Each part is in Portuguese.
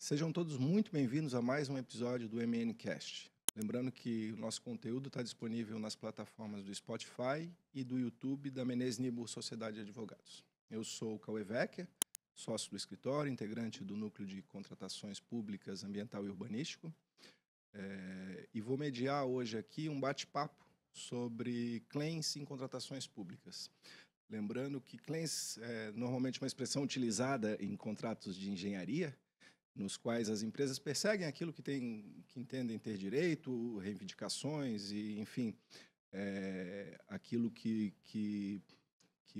Sejam todos muito bem-vindos a mais um episódio do MNcast. Lembrando que o nosso conteúdo está disponível nas plataformas do Spotify e do YouTube da Menezes Nibur Sociedade de Advogados. Eu sou o Cauê Wecker, sócio do escritório, integrante do Núcleo de Contratações Públicas, Ambiental e Urbanístico, e vou mediar hoje aqui um bate-papo sobre claims em contratações públicas. Lembrando que claims é normalmente uma expressão utilizada em contratos de engenharia, nos quais as empresas perseguem aquilo que entendem ter direito, reivindicações e, enfim, aquilo que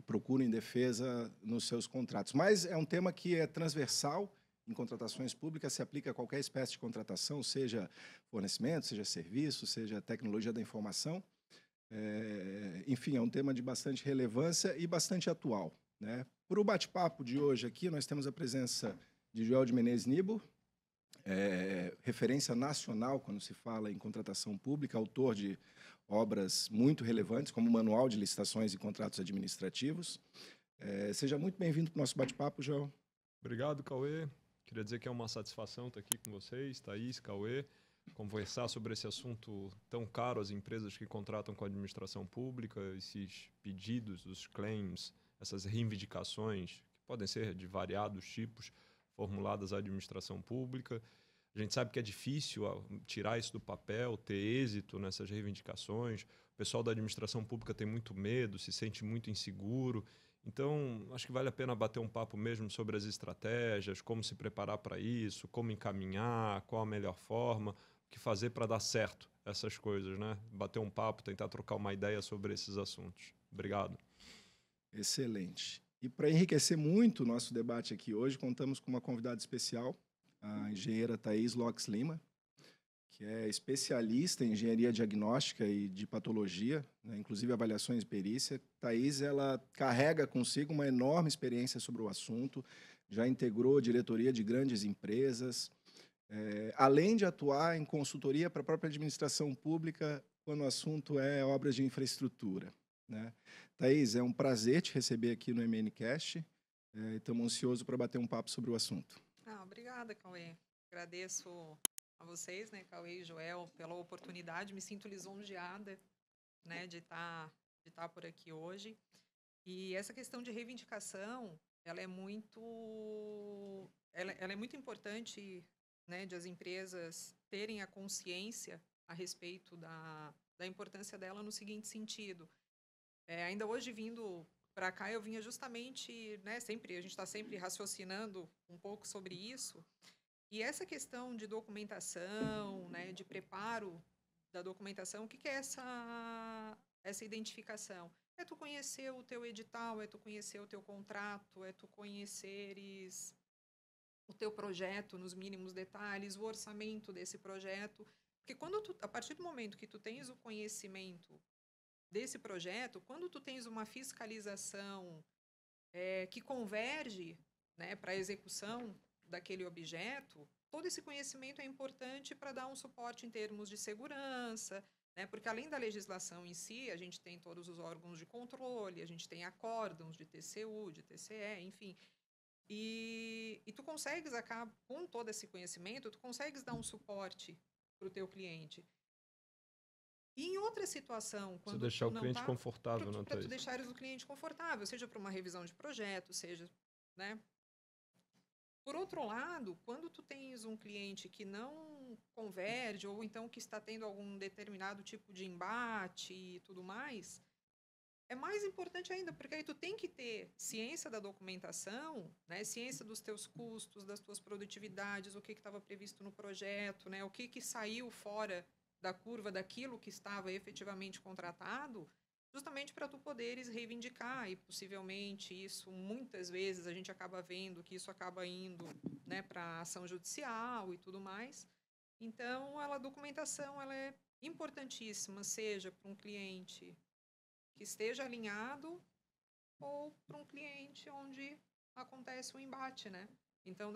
procuram em defesa nos seus contratos. Mas é um tema que é transversal em contratações públicas, se aplica a qualquer espécie de contratação, seja fornecimento, seja serviço, seja tecnologia da informação. Enfim, é um tema de bastante relevância e bastante atual, né? Para o bate-papo de hoje aqui, nós temos a presença de Joel de Menezes Nibur, referência nacional quando se fala em contratação pública, autor de obras muito relevantes, como o Manual de Licitações e Contratos Administrativos. Seja muito bem-vindo para o nosso bate-papo, Joel. Obrigado, Cauê. Queria dizer que é uma satisfação estar aqui com vocês, Thaís, Cauê, conversar sobre esse assunto tão caro às empresas que contratam com a administração pública, esses pedidos, os claims, essas reivindicações, que podem ser de variados tipos, formuladas à administração pública. A gente sabe que é difícil tirar isso do papel, ter êxito nessas reivindicações. O pessoal da administração pública tem muito medo, se sente muito inseguro. Então, acho que vale a pena bater um papo mesmo sobre as estratégias, como se preparar para isso, como encaminhar, qual a melhor forma, o que fazer para dar certo essas coisas, né? Bater um papo, tentar trocar uma ideia sobre esses assuntos. Obrigado. Excelente. E para enriquecer muito o nosso debate aqui hoje, contamos com uma convidada especial, a engenheira Thaís Lopes Lima, que é especialista em engenharia diagnóstica e de patologia, né, inclusive avaliações e perícia. Thaís, ela carrega consigo uma enorme experiência sobre o assunto, já integrou diretoria de grandes empresas, além de atuar em consultoria para a própria administração pública quando o assunto é obras de infraestrutura, né? Thaís, é um prazer te receber aqui no MNcast. Estamos ansiosos para bater um papo sobre o assunto. Obrigada, Cauê. Agradeço a vocês, né, Cauê e Joel, pela oportunidade. Me sinto lisonjeada, né, de estar por aqui hoje. E essa questão de reivindicação, ela é muito importante, né, de as empresas terem a consciência a respeito da importância dela no seguinte sentido. Ainda hoje, vindo para cá, eu vinha justamente, né, a gente está sempre raciocinando um pouco sobre isso. E essa questão de documentação, né, de preparo da documentação, o que é essa identificação? É tu conhecer o teu edital, é tu conhecer o teu contrato, é tu conheceres o teu projeto nos mínimos detalhes, o orçamento desse projeto. Porque a partir do momento que tu tens o conhecimento desse projeto, quando tu tens uma fiscalização que converge, né, para a execução daquele objeto, todo esse conhecimento é importante para dar um suporte em termos de segurança, né, porque além da legislação em si, a gente tem todos os órgãos de controle, a gente tem acórdãos de TCU, de TCE, enfim. E tu consegues, com todo esse conhecimento, tu consegues dar um suporte para o teu cliente. E em outra situação, quando deixar o cliente confortável, né, para tu deixares o cliente confortável, seja para uma revisão de projeto, seja, né? Por outro lado, quando tu tens um cliente que não converge ou então que está tendo algum determinado tipo de embate e tudo mais, é mais importante ainda, porque aí tu tem que ter ciência da documentação, né, ciência dos teus custos, das tuas produtividades, o que estava previsto no projeto, né, o que saiu fora da curva daquilo que estava efetivamente contratado, justamente para tu poderes reivindicar, e possivelmente isso, muitas vezes, a gente acaba vendo que isso acaba indo, né, para ação judicial e tudo mais. Então, a documentação ela é importantíssima, seja para um cliente que esteja alinhado ou para um cliente onde acontece um embate, né? Então,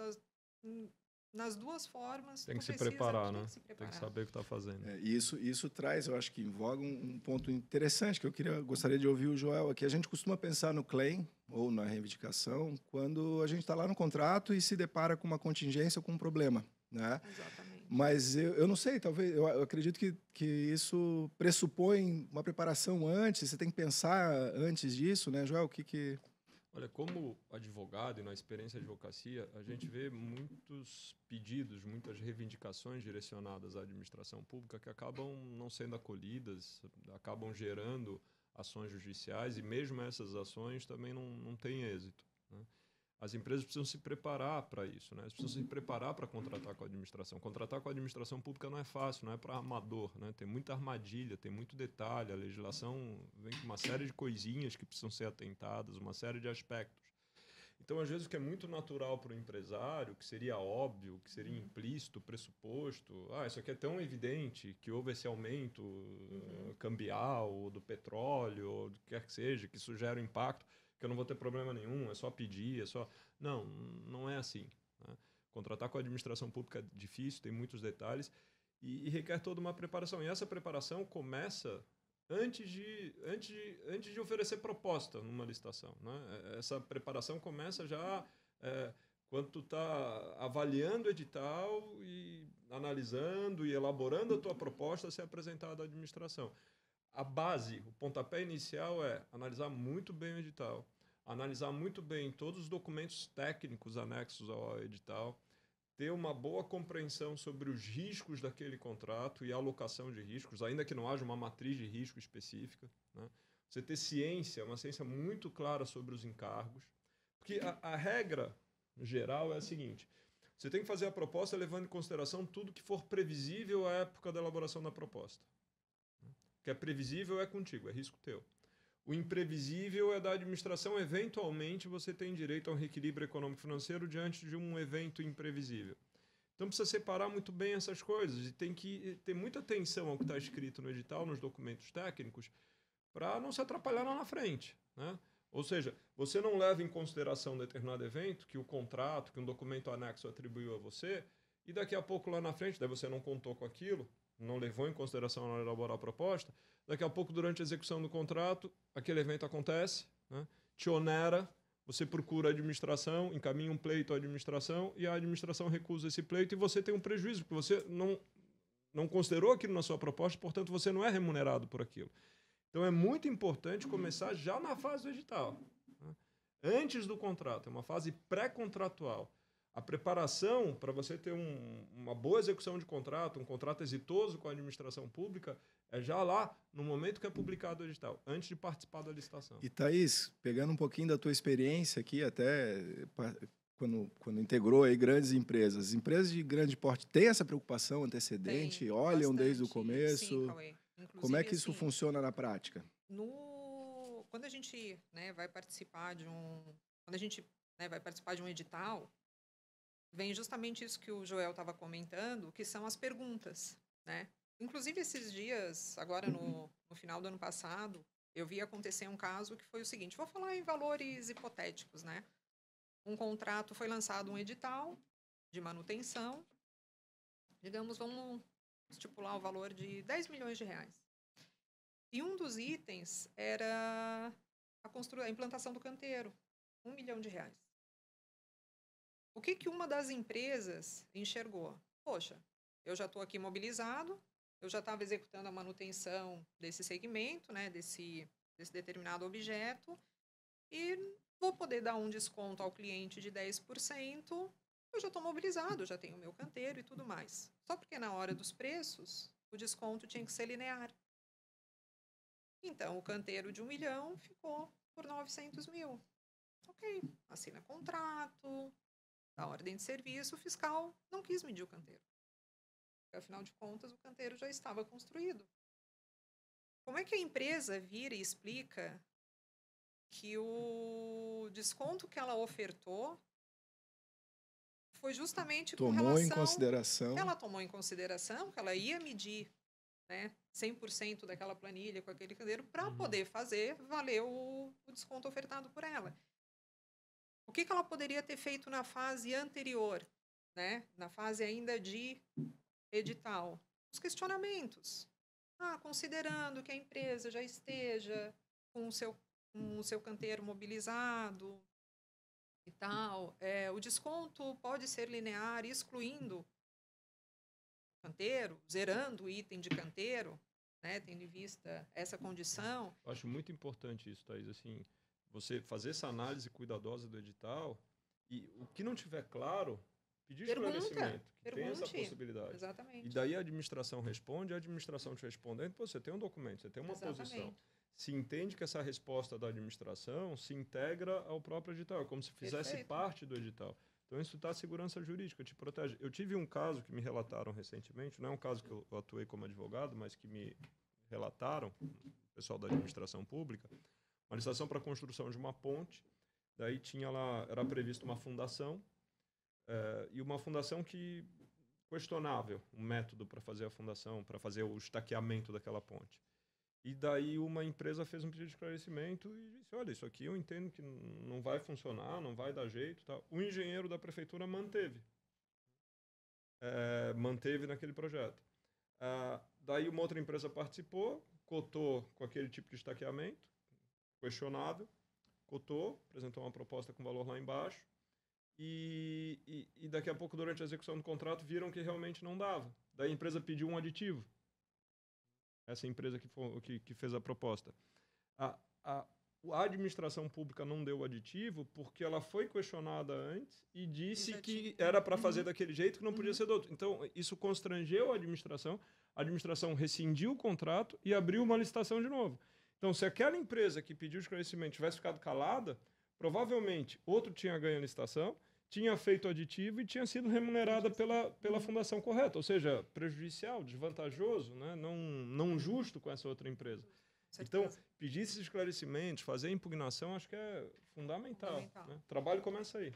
nas duas formas, tem que se preparar, né? Tem que saber o que está fazendo. Isso traz, eu acho que em voga um ponto interessante que gostaria de ouvir o Joel aqui. A gente costuma pensar no claim, ou na reivindicação, quando a gente está lá no contrato e se depara com uma contingência ou com um problema, né? Exatamente. Mas eu não sei, talvez, eu acredito que isso pressupõe uma preparação antes, você tem que pensar antes disso, né, Joel? Olha, como advogado e na experiência de advocacia, a gente vê muitos pedidos, muitas reivindicações direcionadas à administração pública que acabam não sendo acolhidas, acabam gerando ações judiciais e mesmo essas ações também não têm êxito, né? As empresas precisam se preparar para isso, né? Elas precisam se preparar para contratar com a administração. Contratar com a administração pública não é fácil, não é para amador, né? Tem muita armadilha, tem muito detalhe. A legislação vem com uma série de coisinhas que precisam ser atentadas, uma série de aspectos. Então, às vezes, o que é muito natural para o empresário, que seria óbvio, que seria implícito, pressuposto, isso aqui é tão evidente que houve esse aumento cambial do petróleo, ou do que quer que seja, que isso gera um impacto, que eu não vou ter problema nenhum, é só pedir, é só... Não é assim, né? Contratar com a administração pública é difícil, tem muitos detalhes e requer toda uma preparação. E essa preparação começa antes de oferecer proposta numa licitação, né? Essa preparação começa já quando tu está avaliando o edital e analisando e elaborando a tua proposta a ser apresentada à administração. A base, o pontapé inicial é analisar muito bem o edital, analisar muito bem todos os documentos técnicos anexos ao edital, ter uma boa compreensão sobre os riscos daquele contrato e a alocação de riscos, ainda que não haja uma matriz de risco específica, né? Você ter ciência, uma ciência muito clara sobre os encargos, porque a regra geral é a seguinte: você tem que fazer a proposta levando em consideração tudo que for previsível à época da elaboração da proposta. O que é previsível é contigo, é risco teu. O imprevisível é da administração, eventualmente você tem direito a um reequilíbrio econômico-financeiro diante de um evento imprevisível. Então precisa separar muito bem essas coisas e tem que ter muita atenção ao que está escrito no edital, nos documentos técnicos, para não se atrapalhar lá na frente, né? Ou seja, você não leva em consideração um determinado evento que o contrato, que um documento anexo atribuiu a você, e daqui a pouco lá na frente, daí você não contou com aquilo, não levou em consideração na hora de elaborar a proposta, daqui a pouco, durante a execução do contrato, aquele evento acontece, né? Te onera, você procura a administração, encaminha um pleito à administração e a administração recusa esse pleito e você tem um prejuízo, porque você não considerou aquilo na sua proposta, portanto, você não é remunerado por aquilo. Então, é muito importante começar já na fase do edital, né? Antes do contrato, é uma fase pré-contratual. A preparação para você ter uma boa execução de contrato, um contrato exitoso com a administração pública, é já lá, no momento que é publicado o edital, antes de participar da licitação. E, Thaís, pegando um pouquinho da tua experiência aqui, até quando integrou aí grandes empresas de grande porte, tem essa preocupação antecedente? Olham bastante. desde o começo? Sim, Cauê. Como é que isso Assim, funciona na prática? Quando a gente vai participar de quando a gente vai participar de um edital, vem justamente isso que o Joel estava comentando, que são as perguntas, né? Inclusive, esses dias, agora no final do ano passado, eu vi acontecer um caso que foi o seguinte, vou falar em valores hipotéticos, né? Um contrato, foi lançado um edital de manutenção, digamos, vamos estipular o valor de 10 milhões de reais. E um dos itens era a implantação do canteiro, 1 milhão de reais. O que uma das empresas enxergou? Poxa, eu já estou aqui mobilizado, eu já estava executando a manutenção desse segmento, né, desse determinado objeto, e vou poder dar um desconto ao cliente de 10%, eu já estou mobilizado, já tenho o meu canteiro e tudo mais. Só porque na hora dos preços, o desconto tinha que ser linear. Então, o canteiro de 1 milhão ficou por 900 mil. Ok, assina contrato, da ordem de serviço, o fiscal não quis medir o canteiro. Porque, afinal de contas, o canteiro já estava construído. Como é que a empresa vira e explica que o desconto que ela ofertou foi justamente com relação... Tomou em consideração... Ela tomou em consideração que ela ia medir, né, 100% daquela planilha com aquele canteiro para poder fazer valer o desconto ofertado por ela. O que ela poderia ter feito na fase anterior, né? Na fase ainda de edital? Os questionamentos. Considerando que a empresa já esteja com o seu com o seu canteiro mobilizado e tal. O desconto pode ser linear, excluindo canteiro, zerando o item de canteiro, né, tendo em vista essa condição. Eu acho muito importante isso, Thaís, assim, você fazer essa análise cuidadosa do edital e o que não tiver claro, pedir esclarecimento, que tem essa possibilidade. Exatamente. E daí a administração responde, a administração te respondendo, você tem um documento, você tem uma posição. Se entende que essa resposta da administração se integra ao próprio edital, como se fizesse parte do edital. Então, isso dá segurança jurídica, te protege. Eu tive um caso que me relataram recentemente, não é um caso que eu atuei como advogado, mas que me relataram, o pessoal da administração pública, uma licitação para a construção de uma ponte, daí tinha lá, era prevista uma fundação, e uma fundação que questionável, um método para fazer a fundação, para fazer o estaqueamento daquela ponte. E daí uma empresa fez um pedido de esclarecimento e disse, olha, isso aqui eu entendo que não vai funcionar, não vai dar jeito. Tal. O engenheiro da prefeitura manteve. Manteve naquele projeto. Daí uma outra empresa participou, cotou com aquele tipo de estaqueamento, questionável, cotou, apresentou uma proposta com valor lá embaixo, e daqui a pouco, durante a execução do contrato, viram que realmente não dava. Daí a empresa pediu um aditivo. Essa empresa que fez a proposta. A administração pública não deu o aditivo porque ela foi questionada antes e disse que era para fazer daquele jeito, que não podia ser do outro. Então, isso constrangeu a administração rescindiu o contrato e abriu uma licitação de novo. Então, se aquela empresa que pediu esclarecimento tivesse ficado calada, provavelmente outro tinha ganho a licitação, tinha feito aditivo e tinha sido remunerada pela fundação correta, ou seja, prejudicial, desvantajoso, né? Não justo com essa outra empresa. Então, pedir esses esclarecimentos, fazer a impugnação, acho que é fundamental. Né? O trabalho começa aí.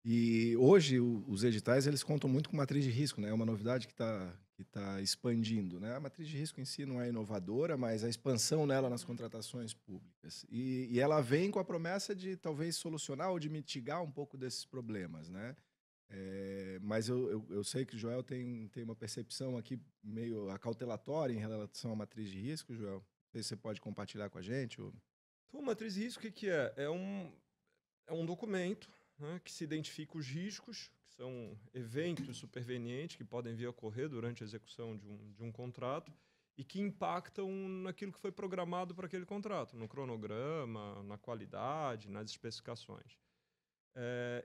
E hoje os editais eles contam muito com matriz de risco, né? É uma novidade que tá expandindo, né? A matriz de risco em si não é inovadora, mas a expansão nela nas contratações públicas. E ela vem com a promessa de talvez solucionar ou de mitigar um pouco desses problemas, né? Mas eu sei que o Joel tem uma percepção aqui meio acautelatória em relação à matriz de risco, Joel. Não sei se você pode compartilhar com a gente. Então, a matriz de risco, o que é? É um documento, né, que se identifica os riscos, que são eventos supervenientes que podem vir a ocorrer durante a execução de um contrato e que impactam naquilo que foi programado para aquele contrato, no cronograma, na qualidade, nas especificações.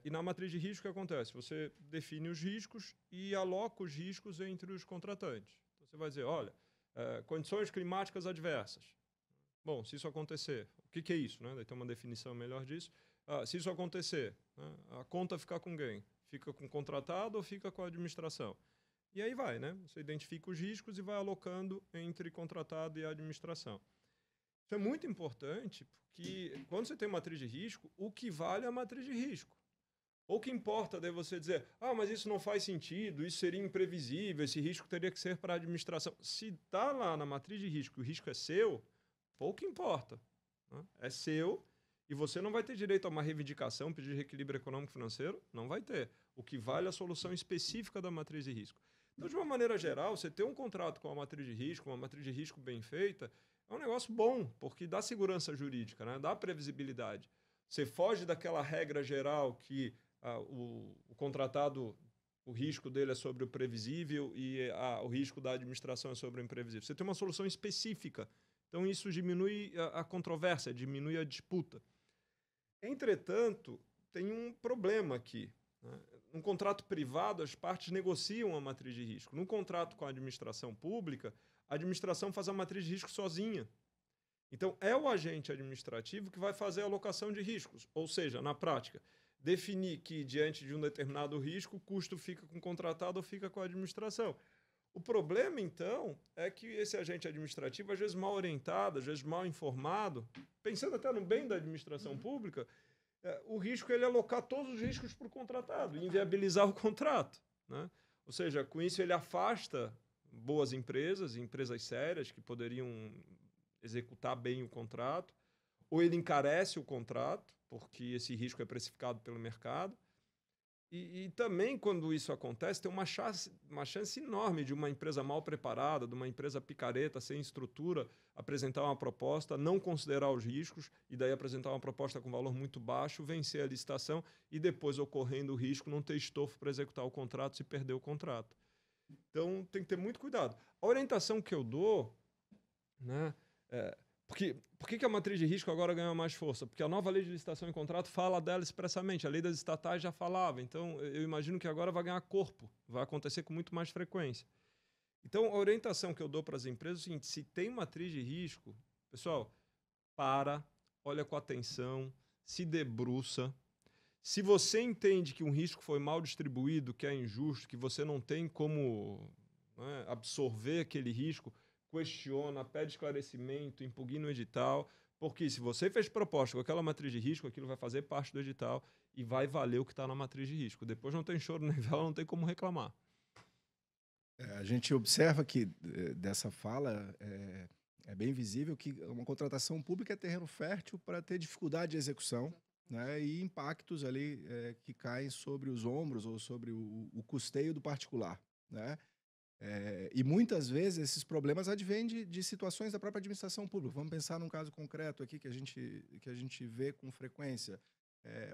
E na matriz de risco, o que acontece? Você define os riscos e aloca os riscos entre os contratantes. Então, você vai dizer, olha, condições climáticas adversas. Bom, se isso acontecer, o que é isso? Né? Daí tem uma definição melhor disso. Se isso acontecer, né, a conta fica com quem? Fica com o contratado ou fica com a administração? E aí vai, né? Você identifica os riscos e vai alocando entre contratado e administração. Isso é muito importante, porque quando você tem matriz de risco, o que vale é a matriz de risco. O que importa é você dizer, mas isso não faz sentido, isso seria imprevisível, esse risco teria que ser para a administração. Se está lá na matriz de risco, o risco é seu, pouco importa. Né? É seu e você não vai ter direito a uma reivindicação, pedir reequilíbrio econômico-financeiro, não vai ter. O que vale é a solução específica da matriz de risco. Então, de uma maneira geral, você ter um contrato com uma matriz de risco bem feita, é um negócio bom, porque dá segurança jurídica, né? Dá previsibilidade. Você foge daquela regra geral que o contratado, o risco dele é sobre o previsível e o risco da administração é sobre o imprevisível. Você tem uma solução específica. Então, isso diminui a controvérsia, diminui a disputa. Entretanto, tem um problema aqui. Né? Num contrato privado, as partes negociam a matriz de risco. Num contrato com a administração pública, a administração faz a matriz de risco sozinha. Então, é o agente administrativo que vai fazer a alocação de riscos. Ou seja, na prática, definir que, diante de um determinado risco, o custo fica com o contratado ou fica com a administração. O problema, então, é que esse agente administrativo, às vezes mal orientado, às vezes mal informado, pensando até no bem da administração pública, o risco é ele alocar todos os riscos para o contratado, inviabilizar o contrato. Né? Ou seja, com isso ele afasta boas empresas sérias que poderiam executar bem o contrato, ou ele encarece o contrato, porque esse risco é precificado pelo mercado, E também, quando isso acontece, tem uma chance enorme de uma empresa mal preparada, de uma empresa picareta, sem estrutura, apresentar uma proposta, não considerar os riscos, e daí apresentar uma proposta com valor muito baixo, vencer a licitação e depois, ocorrendo o risco, não ter estofo para executar o contrato se perder o contrato. Então, tem que ter muito cuidado. A orientação que eu dou, né, por que a matriz de risco agora ganha mais força? Porque a nova lei de licitação e contrato fala dela expressamente. A lei das estatais já falava. Então, eu imagino que agora vai ganhar corpo. Vai acontecer com muito mais frequência. Então, a orientação que eu dou para as empresas é o seguinte: se tem matriz de risco, pessoal, olha com atenção, se debruça. Se você entende que um risco foi mal distribuído, que é injusto, que você não tem como, né, absorver aquele risco, questiona, pede esclarecimento, impugna o edital, porque se você fez proposta com aquela matriz de risco, aquilo vai fazer parte do edital e vai valer o que está na matriz de risco. Depois não tem choro nem vela, não tem como reclamar. A gente observa que dessa fala é bem visível que uma contratação pública é terreno fértil para ter dificuldade de execução, né, e impactos ali que caem sobre os ombros ou sobre o custeio do particular, né? E muitas vezes esses problemas advêm de situações da própria administração pública. Vamos pensar num caso concreto aqui que a gente vê com frequência.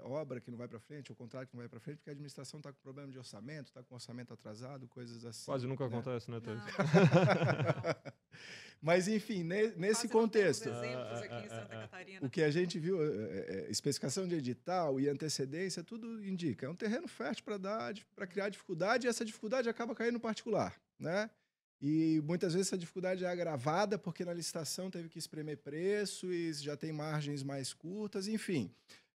Obra que não vai para frente, ou contrato que não vai para frente, porque a administração está com problema de orçamento, está com orçamento atrasado, coisas assim. Quase nunca acontece, né, Thaís? Mas, enfim, nesse contexto, aqui em Santa Catarina. O que a gente viu, especificação de edital e antecedência, tudo indica. É um terreno fértil para criar dificuldade, e essa dificuldade acaba caindo no particular, né? E muitas vezes essa dificuldade é agravada porque na licitação teve que espremer preço e já tem margens mais curtas, enfim.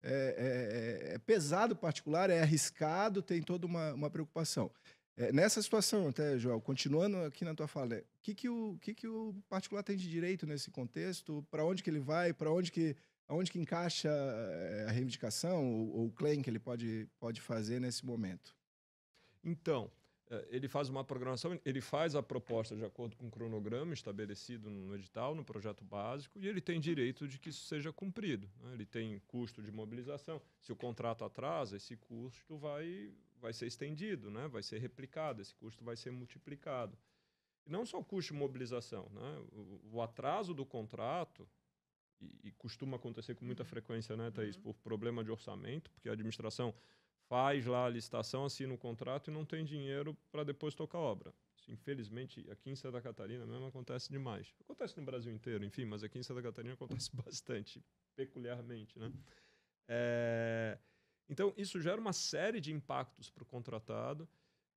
É pesado particular, é arriscado, tem toda uma preocupação. Nessa situação, até, Joel, continuando aqui na tua fala, o que o particular tem de direito nesse contexto? Para onde que ele vai? Aonde que encaixa a reivindicação ou o claim que ele pode fazer nesse momento? Então, ele faz uma programação, ele faz a proposta de acordo com o cronograma estabelecido no edital, no projeto básico, e ele tem direito de que isso seja cumprido, né? Ele tem custo de mobilização. Se o contrato atrasa, esse custo vai ser estendido, né? Vai ser replicado, esse custo vai ser multiplicado. E não só o custo de mobilização, né? O atraso do contrato, e costuma acontecer com muita frequência, né, Thaís, por problema de orçamento, porque a administração faz lá a licitação, assina o contrato e não tem dinheiro para depois tocar a obra. Isso, infelizmente, aqui em Santa Catarina mesmo acontece demais. Acontece no Brasil inteiro, enfim, mas aqui em Santa Catarina acontece bastante, peculiarmente, né? Então, isso gera uma série de impactos para o contratado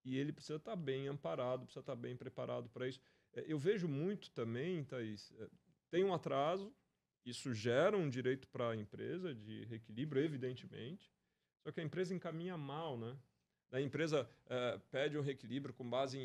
e ele precisa estar bem amparado, precisa estar bem preparado para isso. Eu vejo muito também, Thaís, tem um atraso, isso gera um direito para a empresa de reequilíbrio, evidentemente, só que a empresa encaminha mal, né? A empresa pede um reequilíbrio com base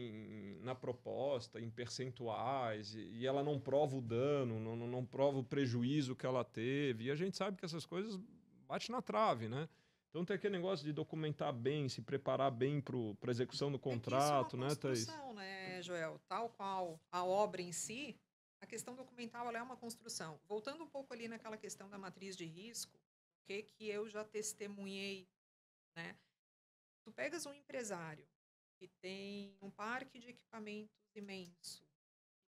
na proposta, em percentuais, e ela não prova o dano, não prova o prejuízo que ela teve. E a gente sabe que essas coisas batem na trave, né? Então tem aquele negócio de documentar bem, se preparar bem para a execução do contrato, né, Thaís? Isso é uma construção, né, Joel? Tal qual a obra em si, a questão documental ela é uma construção. Voltando um pouco ali naquela questão da matriz de risco, o que eu já testemunhei, né? Tu pegas um empresário que tem um parque de equipamentos imenso,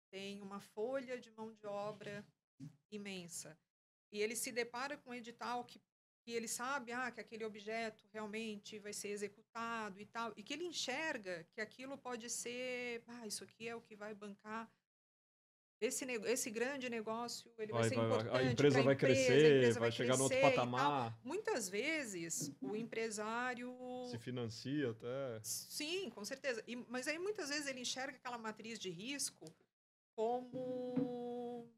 tem uma folha de mão de obra imensa, e ele se depara com um edital que ele sabe que aquele objeto realmente vai ser executado e tal, e que ele enxerga que aquilo pode ser, isso aqui é o que vai bancar esse grande negócio, ele vai ser importante. A empresa vai crescer, vai chegar no outro patamar. Muitas vezes, o empresário se financia até. Sim, com certeza. Mas aí, muitas vezes, ele enxerga aquela matriz de risco como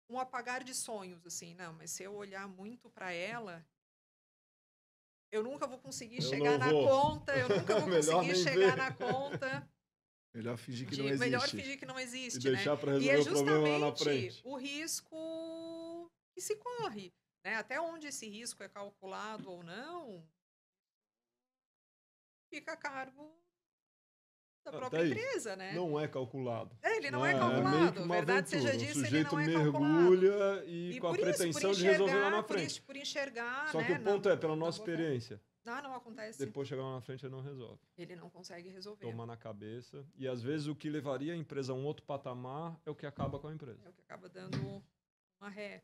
um apagar de sonhos, assim. Não, mas se eu olhar muito para ela, eu nunca vou conseguir chegar na conta, eu nunca vou conseguir chegar na conta. Melhor fingir que não existe. Melhor fingir que não existe, e deixar para resolver o problema lá na frente. O risco que se corre, né? Até onde esse risco é calculado ou não, fica a cargo da própria empresa, né? Não é calculado. Ele não é calculado. Verdade seja dita, ele não é calculado. O sujeito mergulha e com a pretensão de resolver lá na frente. Por enxergar, Só que o ponto pela nossa experiência, não acontece. Depois chegar lá na frente, ele não resolve. Ele não consegue resolver. Toma na cabeça. E às vezes o que levaria a empresa a um outro patamar é o que acaba com a empresa. É o que acaba dando uma ré.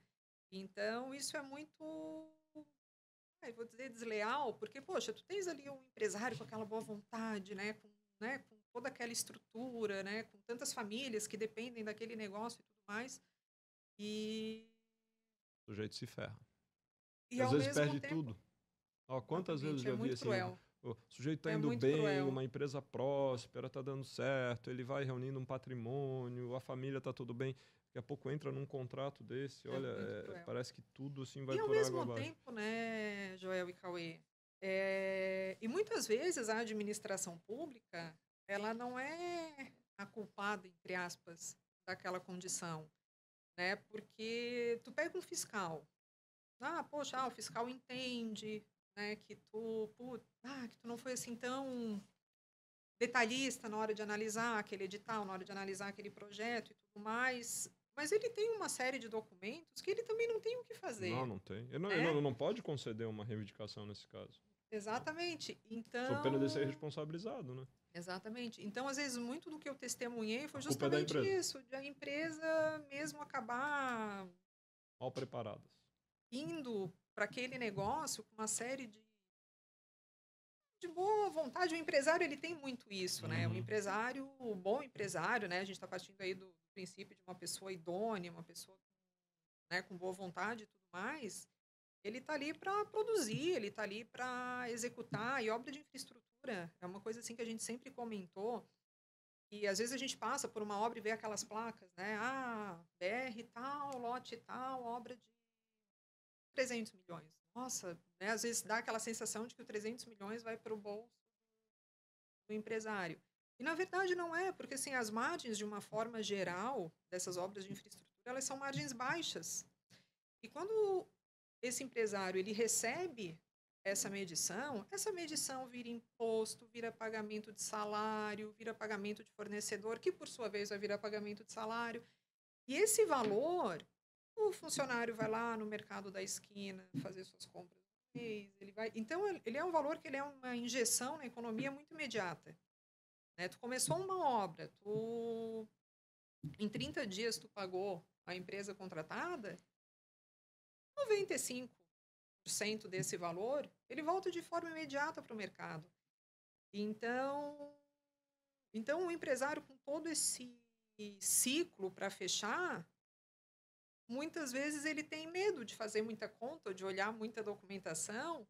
Então, isso é muito, eu vou dizer, desleal, porque, poxa, tu tens ali um empresário com aquela boa vontade, com toda aquela estrutura, né, com tantas famílias que dependem daquele negócio e tudo mais, e, O sujeito se ferra. e Às ao vezes mesmo perde tempo, tudo. Ó, quantas vezes eu exatamente, já vi muito assim, cruel. o sujeito tá É indo muito bem, cruel. uma empresa próspera, tá dando certo, ele vai reunindo um patrimônio, a família tá tudo bem. Daqui a pouco entra num contrato desse, É olha, muito cruel. parece que tudo assim vai E ao por água mesmo abaixo. tempo, né, Joel e Cauê, e muitas vezes a administração pública, ela não é a culpada, entre aspas, daquela condição, né? Porque tu pega um fiscal, poxa, o fiscal entende, né, que tu não foi assim tão detalhista na hora de analisar aquele edital, na hora de analisar aquele projeto e tudo mais, mas ele tem uma série de documentos que ele também não tem o que fazer, Não tem. Ele né? não pode conceder uma reivindicação nesse caso. Exatamente. Sob pena de ser Então, responsabilizado, né? exatamente. Então, às vezes, muito do que eu testemunhei foi A culpa é da justamente empresa. isso, de a empresa mesmo acabar Mal preparadas. indo para aquele negócio com uma série de boa vontade. O empresário, ele tem muito isso, né? O Uhum. empresário, o bom empresário, né? A gente está partindo aí do princípio de uma pessoa idônea, uma pessoa, né, com boa vontade e tudo mais. Ele está ali para produzir, ele está ali para executar. E obra de infraestrutura é uma coisa assim que a gente sempre comentou. E às vezes a gente passa por uma obra e vê aquelas placas, né? BR tal, lote tal, obra de 300 milhões. Nossa, né? Às vezes dá aquela sensação de que o 300 milhões vai para o bolso do empresário. E na verdade não é, porque assim, as margens, de uma forma geral, dessas obras de infraestrutura, elas são margens baixas. E quando esse empresário ele recebe essa medição vira imposto, vira pagamento de salário, vira pagamento de fornecedor, que por sua vez vai virar pagamento de salário. E esse valor, o funcionário vai lá no mercado da esquina fazer suas compras do mês, ele vai. Então, ele é um valor que ele é uma injeção na economia muito imediata. Né? Tu começou uma obra, em 30 dias tu pagou a empresa contratada, 95% desse valor, ele volta de forma imediata para o mercado. Então, o empresário com todo esse ciclo para fechar, muitas vezes ele tem medo de fazer muita conta, de olhar muita documentação.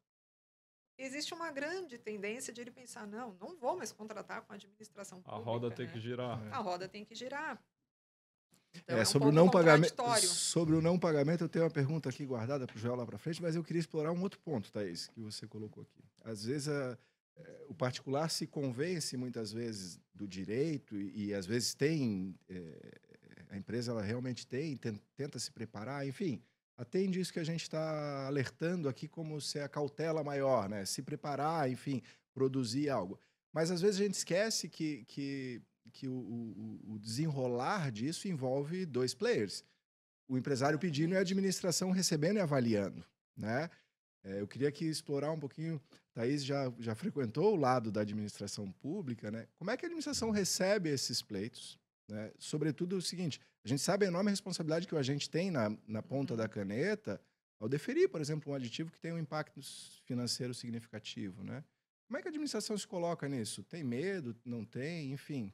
Existe uma grande tendência de ele pensar, não vou mais contratar com a administração pública. A roda tem né? que girar. A roda tem que girar. Então, sobre um o não pagamento, contraditório. sobre o não pagamento, eu tenho uma pergunta aqui guardada para o Joel lá para frente, mas eu queria explorar um outro ponto, Thaís, que você colocou aqui. Às vezes o particular se convence muitas vezes do direito e às vezes a empresa ela realmente tenta se preparar, enfim, atende isso que a gente está alertando aqui como ser a cautela maior, né? Se preparar, enfim, produzir algo. Mas às vezes a gente esquece que o desenrolar disso envolve dois players. O empresário pedindo e a administração recebendo e avaliando, né? Eu queria aqui explorar um pouquinho, Thaís já frequentou o lado da administração pública, né? Como é que a administração recebe esses pleitos? Né? Sobretudo o seguinte, a gente sabe a enorme responsabilidade que a gente tem na ponta da caneta ao deferir, por exemplo, um aditivo que tem um impacto financeiro significativo, né? Como é que a administração se coloca nisso? Tem medo? Não tem? Enfim,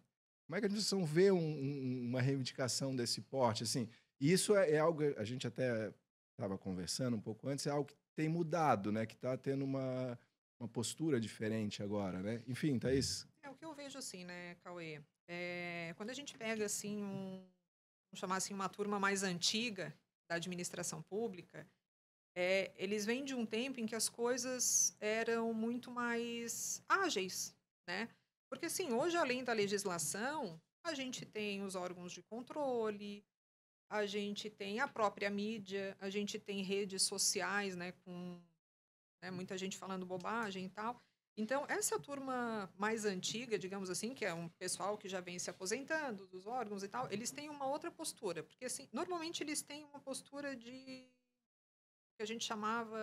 como é que a administração vê uma reivindicação desse porte? Assim, e isso é algo, a gente até estava conversando um pouco antes, é algo que tem mudado, né? Que está tendo uma postura diferente agora, né? Enfim, Thaís. O que eu vejo assim, né, Cauê? Quando a gente pega assim vamos chamar assim, uma turma mais antiga da administração pública, eles vêm de um tempo em que as coisas eram muito mais ágeis, né? Porque, assim, hoje, além da legislação, a gente tem os órgãos de controle, a gente tem a própria mídia, a gente tem redes sociais, né, com muita gente falando bobagem e tal. Então, essa turma mais antiga, digamos assim, que é um pessoal que já vem se aposentando dos órgãos e tal, eles têm uma outra postura. Porque, assim, normalmente eles têm uma postura que a gente chamava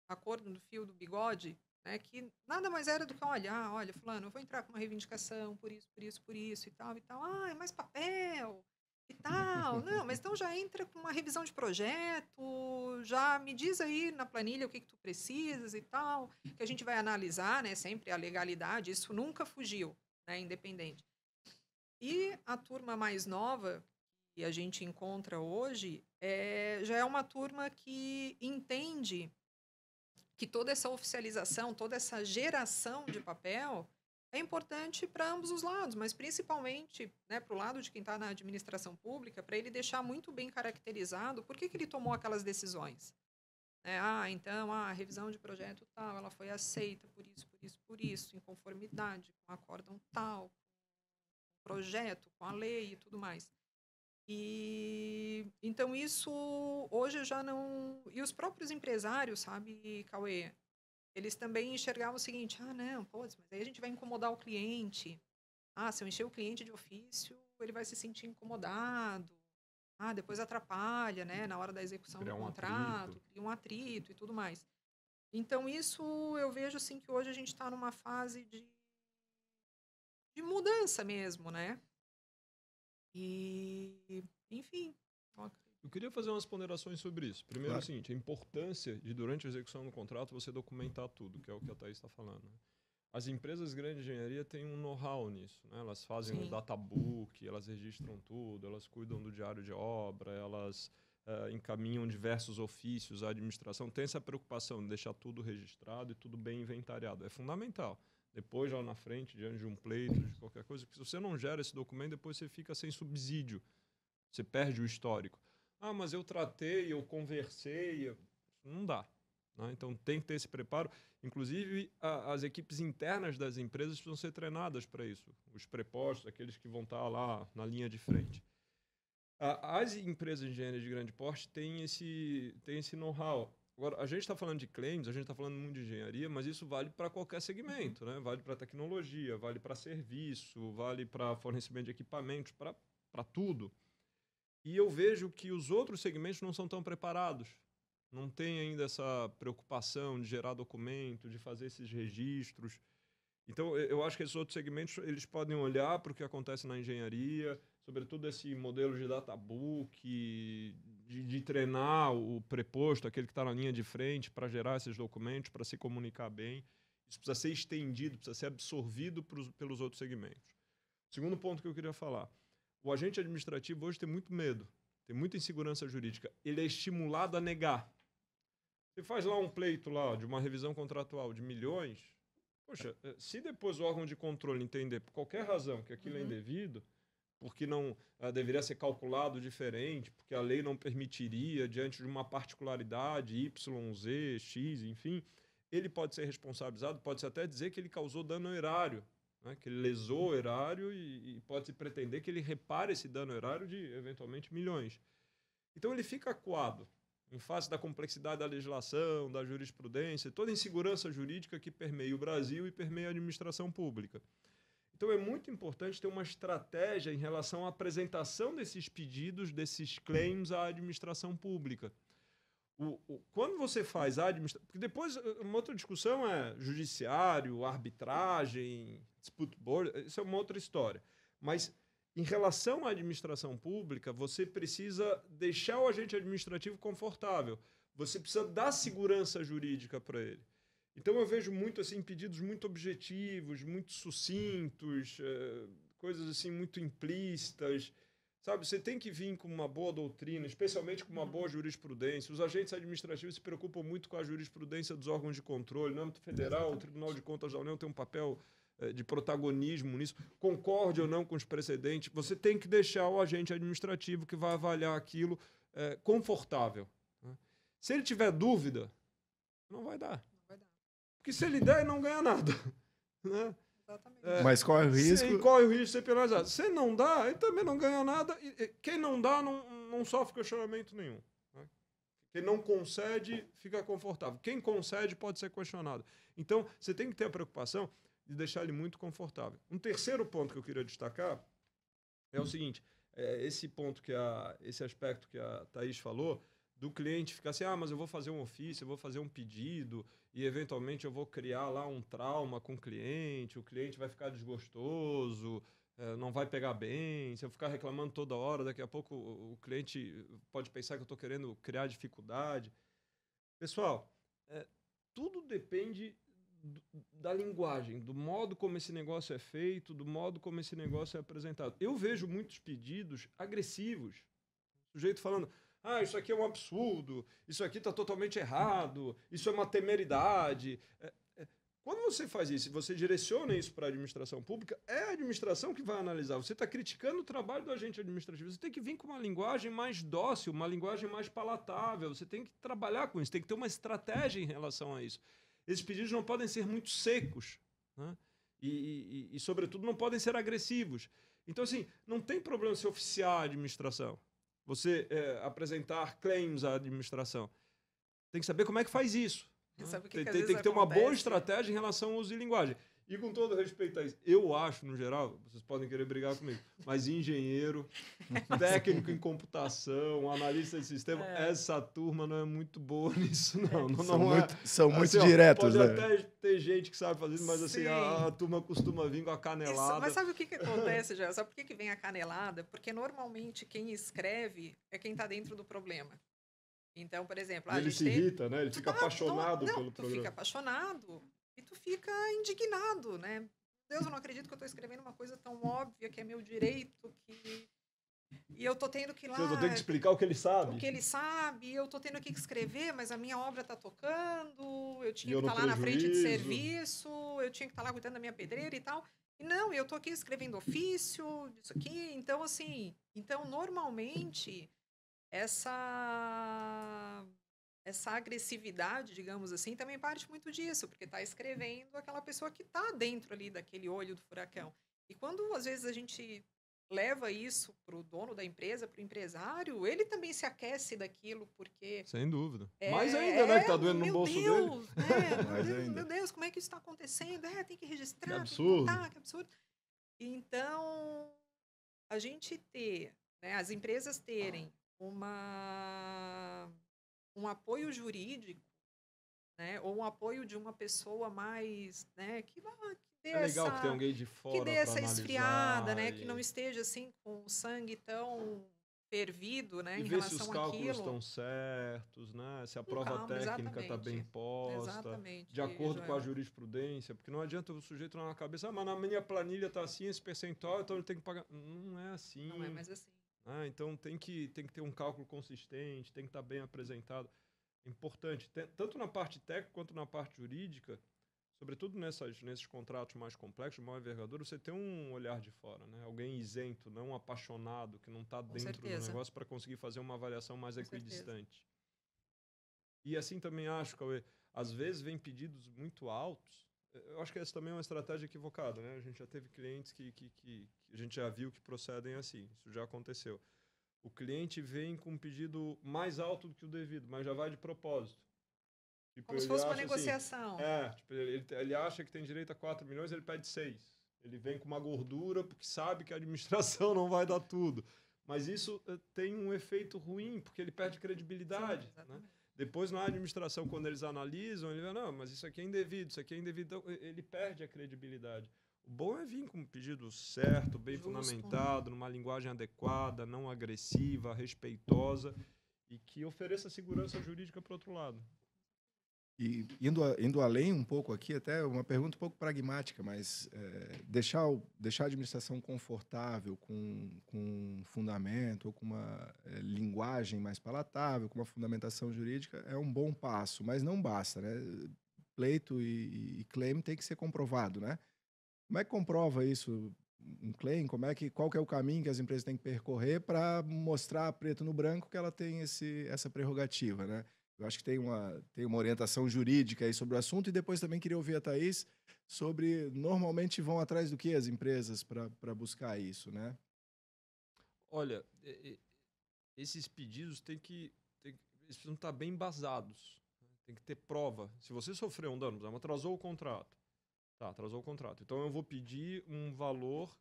acordo do fio do bigode, né, que nada mais era do que olhar, olha, fulano, eu vou entrar com uma reivindicação por isso, por isso, por isso e tal e tal. Ah, é mais papel e tal. Não, mas então já entra com uma revisão de projeto, já me diz aí na planilha o que tu precisas e tal, que a gente vai analisar, né, sempre a legalidade, isso nunca fugiu, né, independente. E a turma mais nova que a gente encontra hoje já é uma turma que entende que toda essa oficialização, toda essa geração de papel é importante para ambos os lados, mas principalmente, né, para o lado de quem está na administração pública, para ele deixar muito bem caracterizado por que ele tomou aquelas decisões. Né? Ah, então a revisão de projeto tal, ela foi aceita por isso, por isso, por isso, em conformidade com o acórdão tal, com o projeto, com a lei e tudo mais. E então isso hoje já não. E os próprios empresários, sabe, Cauê, eles também enxergavam o seguinte: ah, não, pô, mas aí a gente vai incomodar o cliente. Ah, se eu encher o cliente de ofício, ele vai se sentir incomodado. Ah, depois atrapalha, né, na hora da execução do Criar um contrato, atrito. cria um atrito e tudo mais. Então, isso eu vejo assim que hoje a gente está numa fase de mudança mesmo, né? E, enfim. Eu queria fazer umas ponderações sobre isso. Primeiro, Claro. é o seguinte, a importância de, durante a execução do contrato, você documentar tudo, que é o que a Thaís está falando. Né? As empresas grandes de engenharia têm um know-how nisso. Né? Elas fazem Sim. o databook, elas registram tudo, elas cuidam do diário de obra, elas encaminham diversos ofícios à administração. Tem essa preocupação de deixar tudo registrado e tudo bem inventariado. É fundamental. Depois, lá na frente, diante de um pleito, de qualquer coisa, porque se você não gera esse documento, depois você fica sem subsídio. Você perde o histórico. Ah, mas eu tratei, eu conversei. Não dá. Né? Então tem que ter esse preparo. Inclusive, as equipes internas das empresas precisam ser treinadas para isso. Os prepostos, aqueles que vão estar lá na linha de frente. As empresas de engenharia de grande porte têm esse know-how. Agora, a gente está falando de claims, a gente está falando muito de engenharia, mas isso vale para qualquer segmento. Né? Vale para tecnologia, vale para serviço, vale para fornecimento de equipamentos, para tudo. E eu vejo que os outros segmentos não são tão preparados. Não tem ainda essa preocupação de gerar documento, de fazer esses registros. Então, eu acho que esses outros segmentos eles podem olhar para o que acontece na engenharia, sobretudo esse modelo de databook, de treinar o preposto, aquele que está na linha de frente, para gerar esses documentos, para se comunicar bem. Isso precisa ser estendido, precisa ser absorvido pelos outros segmentos. Segundo ponto que eu queria falar. O agente administrativo hoje tem muito medo, tem muita insegurança jurídica. Ele é estimulado a negar. Você faz lá um pleito lá de uma revisão contratual de milhões, poxa, se depois o órgão de controle entender por qualquer razão que aquilo é indevido, porque não deveria ser calculado diferente, porque a lei não permitiria, diante de uma particularidade, Y, Z, X, enfim, ele pode ser responsabilizado, pode-se até dizer que ele causou dano ao erário, né, que ele lesou o erário e pode-se pretender que ele repare esse dano ao erário de, eventualmente, milhões. Então ele fica acuado em face da complexidade da legislação, da jurisprudência, toda a insegurança jurídica que permeia o Brasil e permeia a administração pública. Então é muito importante ter uma estratégia em relação à apresentação desses pedidos, desses claims à administração pública. Quando você faz a administração... Porque depois, uma outra discussão é judiciário, arbitragem, dispute board, isso é uma outra história. Mas, em relação à administração pública, você precisa deixar o agente administrativo confortável. Você precisa dar segurança jurídica para ele. Então, eu vejo muito assim, pedidos muito objetivos, muito sucintos, coisas assim muito implícitas. Sabe, você tem que vir com uma boa doutrina, especialmente com uma boa jurisprudência. Os agentes administrativos se preocupam muito com a jurisprudência dos órgãos de controle. No âmbito federal, o Tribunal de Contas da União tem um papel de protagonismo nisso. Concorde ou não com os precedentes, você tem que deixar o agente administrativo que vai avaliar aquilo confortável. Né? Se ele tiver dúvida, não vai dar. Porque se ele der, ele não ganha nada. Né? Mas corre o risco. Sim, corre o risco de ser penalizado. Se não dá, ele também não ganha nada. E quem não dá, não sofre questionamento nenhum. Né? Quem não concede, fica confortável. Quem concede pode ser questionado. Então, você tem que ter a preocupação de deixar ele muito confortável. Um terceiro ponto que eu queria destacar é o seguinte. Esse ponto esse aspecto que a Thaís falou, do cliente ficar assim, mas eu vou fazer um ofício, eu vou fazer um pedido e eventualmente eu vou criar lá um trauma com o cliente vai ficar desgostoso, não vai pegar bem, se eu ficar reclamando toda hora, daqui a pouco o cliente pode pensar que eu estou querendo criar dificuldade. Pessoal, tudo depende da linguagem, do modo como esse negócio é feito, do modo como esse negócio é apresentado. Eu vejo muitos pedidos agressivos. O sujeito falando, isso aqui é um absurdo, isso aqui está totalmente errado, isso é uma temeridade. Quando você faz isso e você direciona isso para a administração pública, é a administração que vai analisar. Você está criticando o trabalho do agente administrativo. Você tem que vir com uma linguagem mais dócil, uma linguagem mais palatável. Você tem que trabalhar com isso, tem que ter uma estratégia em relação a isso. Esses pedidos não podem ser muito secos, né? E, sobretudo, não podem ser agressivos. Então, assim, não tem problema se oficiar a administração, você apresentar claims à administração. Tem que saber como é que faz isso. Tem que ter uma boa estratégia em relação ao uso de linguagem. E com todo respeito a isso, eu acho, no geral, vocês podem querer brigar comigo, mas engenheiro, técnico em computação, analista de sistema, essa turma não é muito boa nisso, não. São muito diretos. Pode até ter gente que sabe fazer isso, mas assim, a turma costuma vir com a canelada. Isso, mas sabe o que acontece, já? Sabe por que vem a canelada? Porque normalmente quem escreve é quem está dentro do problema. Então, por exemplo... Ele se irrita, né? Ele fica apaixonado pelo programa. Tu fica apaixonado e tu fica indignado, né? Deus, eu não acredito que eu estou escrevendo uma coisa tão óbvia, que é meu direito, e eu tô tendo que ir lá... Eu tô tendo que explicar o que ele sabe. O que ele sabe, eu tô tendo que escrever, mas a minha obra tá tocando, eu tinha que estar lá na frente de serviço, eu tinha que estar lá cuidando da minha pedreira e tal. E não, eu tô aqui escrevendo ofício, disso aqui. Então, assim, normalmente... Essa agressividade, digamos assim, também parte muito disso, porque está escrevendo aquela pessoa que está dentro ali daquele olho do furacão. E quando, às vezes, a gente leva isso para o dono da empresa, para o empresário, ele também se aquece daquilo, porque... Sem dúvida. Mais ainda, né, que está doendo no bolso dele. Meu Deus, como é que isso está acontecendo? Tem que registrar, que absurdo. Tem que contar, que absurdo. Então, a gente ter, né, as empresas terem um apoio jurídico, né, ou um apoio de uma pessoa mais, né, que dê legal que tem alguém de fora que dê essa esfriada, né, e... que não esteja assim com o sangue tão fervido, né, e em ver relação se os àquilo. cálculos estão certos, né, se a prova técnica está bem posta, de acordo com a jurisprudência, porque não adianta o sujeito na cabeça, mas na minha planilha está assim esse percentual, então ele tem que pagar. Não é assim. Não é mais assim. Então tem que ter um cálculo consistente, tem que estar bem apresentado. É importante, tanto na parte técnica quanto na parte jurídica, sobretudo nesses contratos mais complexos, de maior envergadura, você tem um olhar de fora, né? Alguém isento, não apaixonado, que não está dentro do negócio para conseguir fazer uma avaliação mais equidistante. E assim também acho, Cauê, às vezes vem pedidos muito altos. Eu acho que essa também é uma estratégia equivocada, né? A gente já teve clientes que a gente já viu que procedem assim. Isso já aconteceu. O cliente vem com um pedido mais alto do que o devido, mas já vai de propósito. Tipo, como se fosse uma negociação. Ele acha que tem direito a 4 milhões, ele pede 6. Ele vem com uma gordura porque sabe que a administração não vai dar tudo. Mas isso tem um efeito ruim, porque ele perde credibilidade. Sim, né? Depois, na administração, quando eles analisam, ele vai, não, mas isso aqui é indevido, isso aqui é indevido. Então, ele perde a credibilidade. O bom é vir com um pedido certo, bem fundamentado, numa linguagem adequada, não agressiva, respeitosa, e que ofereça segurança jurídica para o outro lado. E indo além um pouco aqui, até uma pergunta um pouco pragmática, mas deixar a administração confortável com fundamento, ou com uma linguagem mais palatável, com uma fundamentação jurídica, é um bom passo, mas não basta, né? Pleito e claim tem que ser comprovado, né? Como é que comprova isso, um claim? Qual que é o caminho que as empresas têm que percorrer para mostrar preto no branco que ela tem essa prerrogativa, né? Eu acho que tem uma orientação jurídica aí sobre o assunto, e depois também queria ouvir a Thaís sobre, normalmente vão atrás do que as empresas para buscar isso, né? Olha, esses pedidos eles precisam estar bem embasados, tem que ter prova. Se você sofreu um dano, atrasou o contrato. Tá, atrasou o contrato. Então eu vou pedir um valor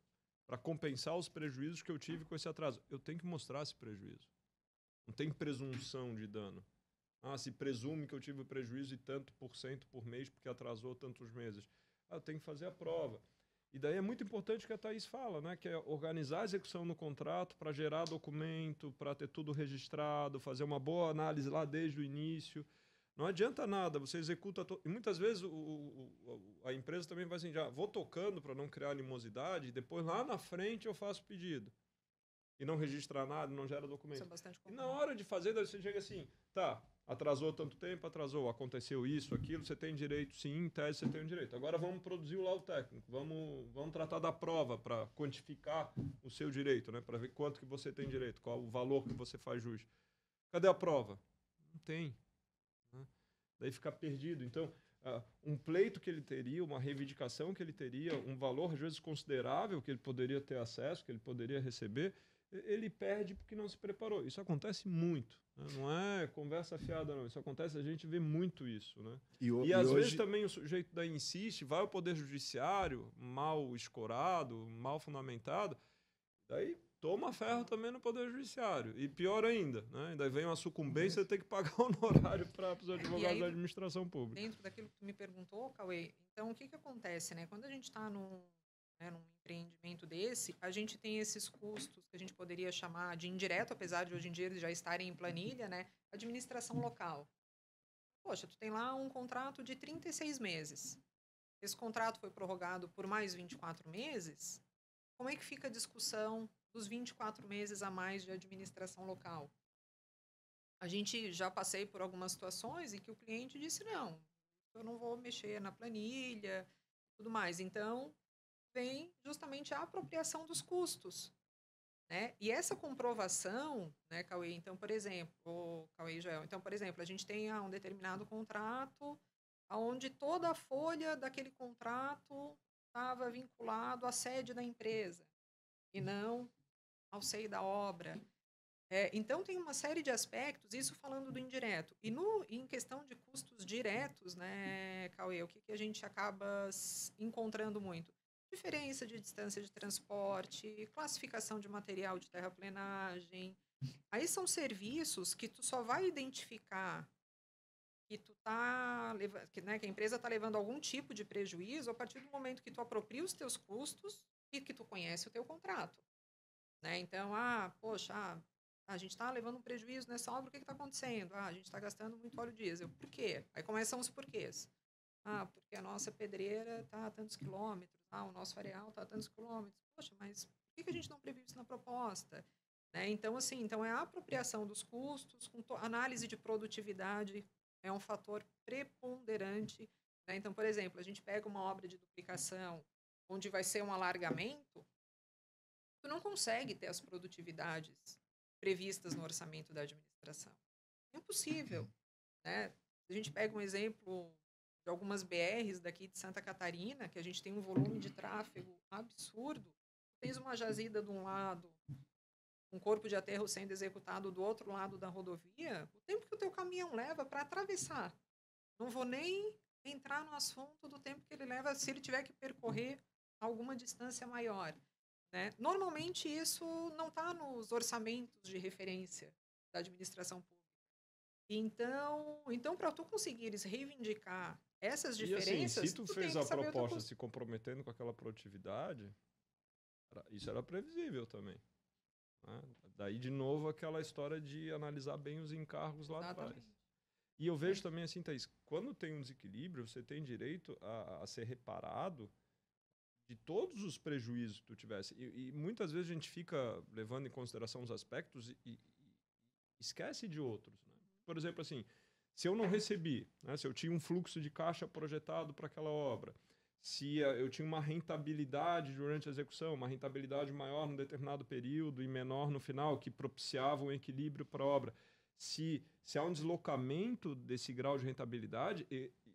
para compensar os prejuízos que eu tive com esse atraso. Eu tenho que mostrar esse prejuízo. Não tem presunção de dano. Se presume que eu tive prejuízo de tanto por cento por mês porque atrasou tantos meses. Eu tenho que fazer a prova. E daí é muito importante o que a Thaís fala, né? Que é organizar a execução no contrato para gerar documento, para ter tudo registrado, fazer uma boa análise lá desde o início. Não adianta nada, você executa... E muitas vezes a empresa também vai assim, já vou tocando para não criar animosidade, e depois lá na frente eu faço pedido. E não registra nada, não gera documento. Isso é bastante comum. E na hora de fazer, você chega assim, tá, atrasou tanto tempo, atrasou, aconteceu isso, aquilo, você tem direito, sim, em tese você tem o direito. Agora vamos produzir o laudo técnico, vamos tratar da prova para quantificar o seu direito, né? Para ver quanto que você tem direito, qual o valor que você faz jus. Cadê a prova? Não tem. Né? Daí fica perdido. Então, um pleito que ele teria, uma reivindicação que ele teria, um valor às vezes considerável que ele poderia ter acesso, que ele poderia receber, ele perde porque não se preparou. Isso acontece muito. Né? Não é conversa fiada, não. Isso acontece, a gente vê muito isso. Né? E às vezes também o sujeito daí insiste, vai ao Poder Judiciário, mal escorado, mal fundamentado, daí toma ferro também no Poder Judiciário. E pior ainda, né? Daí vem uma sucumbência, você tem que pagar honorário para os advogados da administração pública. Dentro daquilo que tu me perguntou, Cauê, então o que acontece? Né? Quando a gente está num empreendimento desse, a gente tem esses custos que a gente poderia chamar de indireto, apesar de hoje em dia eles já estarem em planilha, né? Administração local. Poxa, tu tem lá um contrato de 36 meses. Esse contrato foi prorrogado por mais 24 meses. Como é que fica a discussão dos 24 meses a mais de administração local? A gente já passei por algumas situações em que o cliente disse, não, eu não vou mexer na planilha, tudo mais. Então, vem justamente a apropriação dos custos, né? E essa comprovação, né, Cauê, então, por exemplo, Cauê e Joel, então, por exemplo, a gente tem um determinado contrato onde toda a folha daquele contrato estava vinculado à sede da empresa e não ao SEI da obra. Então, tem uma série de aspectos, isso falando do indireto. E em questão de custos diretos, né, Cauê, o que a gente acaba encontrando muito? Diferença de distância de transporte, classificação de material de terraplenagem. Aí são serviços que tu só vai identificar que tu que a empresa está levando algum tipo de prejuízo a partir do momento que tu apropria os teus custos e que tu conhece o teu contrato. Né? Então, a gente está levando um prejuízo nessa obra, o que está acontecendo? A gente está gastando muito óleo diesel. Por quê? Aí começam os porquês. Porque a nossa pedreira está a tantos quilômetros, o nosso areal está a tantos quilômetros. Poxa, mas por que a gente não previu isso na proposta? Né? Então, assim, é a apropriação dos custos, análise de produtividade é um fator preponderante. Né? Então, por exemplo, a gente pega uma obra de duplicação onde vai ser um alargamento, tu não consegue ter as produtividades previstas no orçamento da administração. É impossível. Né? A gente pega um exemplo de algumas BRs daqui de Santa Catarina, que a gente tem um volume de tráfego absurdo, tens uma jazida de um lado, um corpo de aterro sendo executado do outro lado da rodovia, o tempo que o teu caminhão leva para atravessar. Não vou nem entrar no assunto do tempo que ele leva se ele tiver que percorrer alguma distância maior. Né? Normalmente isso não está nos orçamentos de referência da administração pública. Então para tu conseguires reivindicar essas diferenças... E assim, se tu fez a proposta se comprometendo com aquela produtividade, isso era previsível também. Né? Daí, de novo, aquela história de analisar bem os encargos lá atrás. E eu vejo também assim, Thaís, quando tem um desequilíbrio, você tem direito a ser reparado de todos os prejuízos que tu tivesse. E muitas vezes a gente fica levando em consideração os aspectos e esquece de outros. Né? Por exemplo, assim, se eu não recebi, né, se eu tinha um fluxo de caixa projetado para aquela obra, se eu tinha uma rentabilidade durante a execução, uma rentabilidade maior num determinado período e menor no final, que propiciava um equilíbrio para a obra. Se há um deslocamento desse grau de rentabilidade,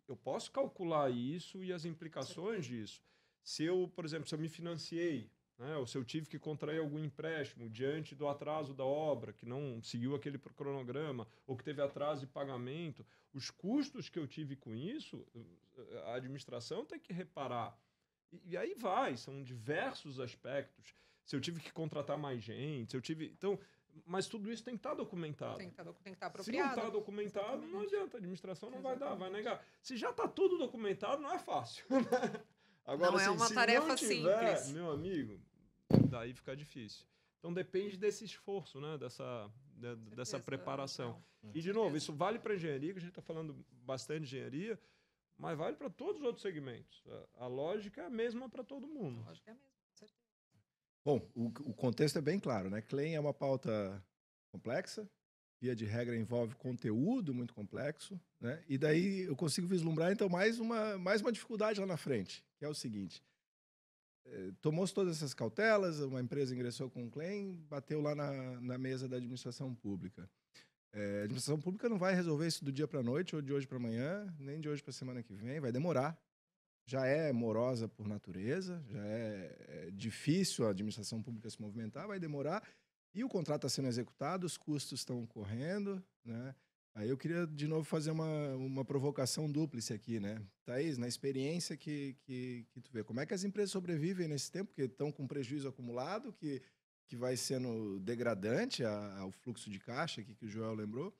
eu posso calcular isso e as implicações disso. Se eu, por exemplo, se eu me financiei, né, ou se eu tive que contrair algum empréstimo diante do atraso da obra, que não seguiu aquele cronograma, ou que teve atraso de pagamento, os custos que eu tive com isso, a administração tem que reparar. E aí são diversos aspectos. Se eu tive que contratar mais gente, Então, Mas tudo isso tem que estar documentado. Tem que estar Se não apropriado. está documentado, não Exatamente. adianta. A administração não vai dar, vai Exatamente. negar. Se já está tudo documentado, não é fácil. Agora, Não é assim, uma se tarefa não tiver, simples. meu amigo, daí fica difícil. Então depende desse esforço, né? Dessa Certeza, preparação. não, E, de certeza. novo, isso vale para engenharia, que a gente está falando bastante de engenharia, mas vale para todos os outros segmentos. A lógica é a mesma para todo mundo. A lógica é a mesma, com certeza. Bom, o contexto é bem claro, né? Claim é uma pauta complexa, via de regra envolve conteúdo muito complexo, né? E daí eu consigo vislumbrar, então, mais uma dificuldade lá na frente, que é o seguinte. Tomou-se todas essas cautelas, uma empresa ingressou com um claim, bateu lá na mesa da administração pública. A administração pública não vai resolver isso do dia para a noite, ou de hoje para amanhã, nem de hoje para a semana que vem, vai demorar. Já é morosa por natureza, já é difícil a administração pública se movimentar, vai demorar, e o contrato está sendo executado, os custos estão correndo, né? Aí eu queria, de novo, fazer uma provocação dúplice aqui, né? Thaís, na experiência que tu vê, como é que as empresas sobrevivem nesse tempo, porque estão com prejuízo acumulado, que vai sendo degradante ao fluxo de caixa, aqui que o Joel lembrou.